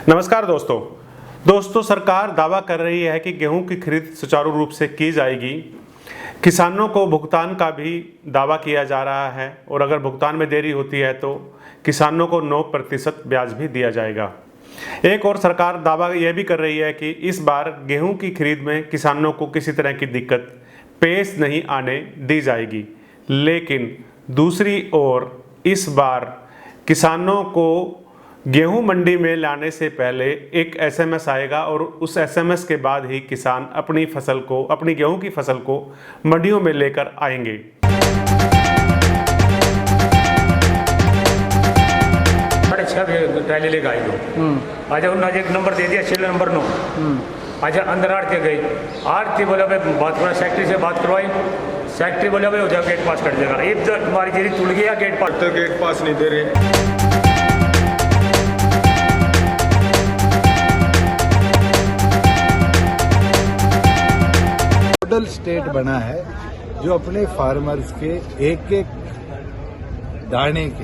नमस्कार दोस्तों सरकार दावा कर रही है कि गेहूं की खरीद सुचारू रूप से की जाएगी। किसानों को भुगतान का भी दावा किया जा रहा है और अगर भुगतान में देरी होती है तो किसानों को 9% ब्याज भी दिया जाएगा। एक और सरकार दावा यह भी कर रही है कि इस बार गेहूं की खरीद में किसानों को किसी तरह की दिक्कत पेश नहीं आने दी जाएगी। लेकिन दूसरी ओर इस बार किसानों को गेहूं मंडी में लाने से पहले एक एसएमएस आएगा और उस एसएमएस के बाद ही किसान अपनी गेहूं की फसल को मंडियों में लेकर आएंगे। ट्रैली लेकर आई दो आज उन्होंने एक नंबर दे दिया, सीरियल नंबर 9। आज अंदर आरती गई, आरती बोला भाई बात करो, सेक्रेटरी से बात करवाई, सेक्रेटरी बोला भाई हो जाओ गेट पास कर देगा। एक तो हमारी जेरी टूट गया, गेट पास नहीं दे रहे। मॉडल स्टेट बना है जो अपने फार्मर्स के एक एक दाने के,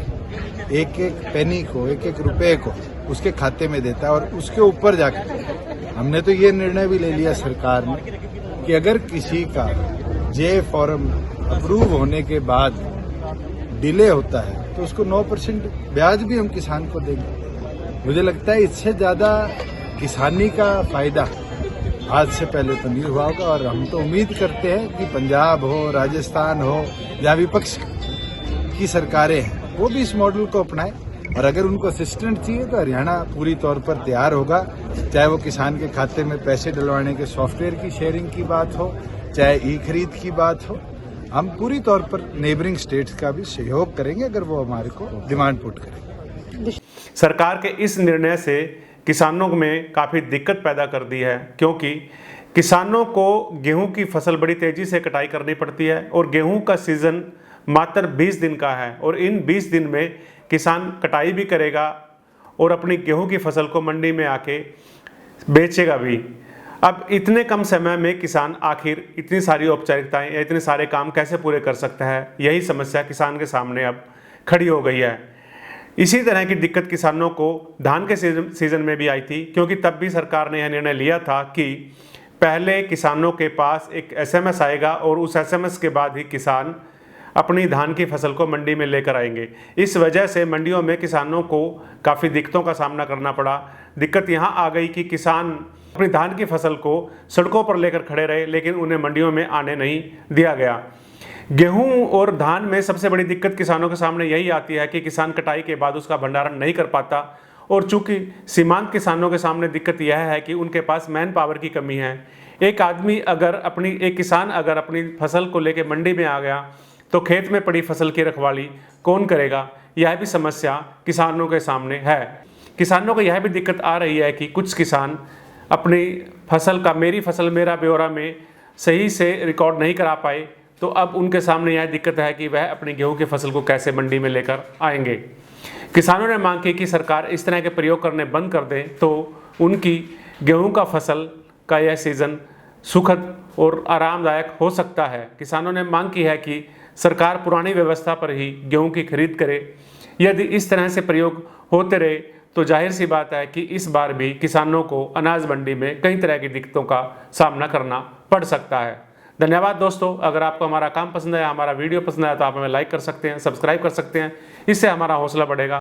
एक एक पेनी को, एक एक रुपए को उसके खाते में देता है। और उसके ऊपर जाकर हमने तो ये निर्णय भी ले लिया सरकार ने कि अगर किसी का जे फॉर्म अप्रूव होने के बाद डिले होता है तो उसको 9% ब्याज भी हम किसान को देंगे। मुझे लगता है इससे ज्यादा किसानी का फायदा आज से पहले तो नहीं हुआ होगा। और हम तो उम्मीद करते हैं कि पंजाब हो, राजस्थान हो या विपक्ष की सरकारें हैं वो भी इस मॉडल को अपनाएं। और अगर उनको असिस्टेंट चाहिए तो हरियाणा पूरी तौर पर तैयार होगा, चाहे वो किसान के खाते में पैसे डलवाने के सॉफ्टवेयर की शेयरिंग की बात हो, चाहे ई खरीद की बात हो। हम पूरी तौर पर नेबरिंग स्टेट्स का भी सहयोग करेंगे अगर वो हमारे को डिमांड पुट करेंगे। सरकार के इस निर्णय से किसानों में काफ़ी दिक्कत पैदा कर दी है, क्योंकि किसानों को गेहूं की फसल बड़ी तेज़ी से कटाई करनी पड़ती है और गेहूं का सीज़न मात्र 20 दिन का है और इन 20 दिन में किसान कटाई भी करेगा और अपनी गेहूं की फसल को मंडी में आके बेचेगा भी। अब इतने कम समय में किसान आखिर इतनी सारी औपचारिकताएं या इतने सारे काम कैसे पूरे कर सकता है, यही समस्या किसान के सामने अब खड़ी हो गई है। इसी तरह की दिक्कत किसानों को धान के सीजन में भी आई थी, क्योंकि तब भी सरकार ने यह निर्णय लिया था कि पहले किसानों के पास एक एसएमएस आएगा और उस एसएमएस के बाद ही किसान अपनी धान की फसल को मंडी में लेकर आएंगे। इस वजह से मंडियों में किसानों को काफ़ी दिक्कतों का सामना करना पड़ा। दिक्कत यहाँ आ गई कि किसान अपनी धान की फसल को सड़कों पर लेकर खड़े रहे, लेकिन उन्हें मंडियों में आने नहीं दिया गया। गेहूं और धान में सबसे बड़ी दिक्कत किसानों के सामने यही आती है कि किसान कटाई के बाद उसका भंडारण नहीं कर पाता। और चूंकि सीमांत किसानों के सामने दिक्कत यह है कि उनके पास मैन पावर की कमी है। एक किसान अगर अपनी फसल को लेकर मंडी में आ गया तो खेत में पड़ी फसल की रखवाली कौन करेगा, यह भी समस्या किसानों के सामने है। किसानों को यह भी दिक्कत आ रही है कि कुछ किसान अपनी फसल का मेरी फसल मेरा ब्यौरा में सही से रिकॉर्ड नहीं करा पाए, तो अब उनके सामने यह दिक्कत है कि वह अपनी गेहूं की फसल को कैसे मंडी में लेकर आएंगे। किसानों ने मांग की कि सरकार इस तरह के प्रयोग करने बंद कर दे तो उनकी गेहूं का फसल का यह सीज़न सुखद और आरामदायक हो सकता है। किसानों ने मांग की है कि सरकार पुरानी व्यवस्था पर ही गेहूं की खरीद करे। यदि इस तरह से प्रयोग होते रहे तो जाहिर सी बात है कि इस बार भी किसानों को अनाज मंडी में कई तरह की दिक्कतों का सामना करना पड़ सकता है। धन्यवाद दोस्तों। अगर आपको हमारा काम पसंद है, हमारा वीडियो पसंद आया तो आप हमें लाइक कर सकते हैं, सब्सक्राइब कर सकते हैं। इससे हमारा हौसला बढ़ेगा।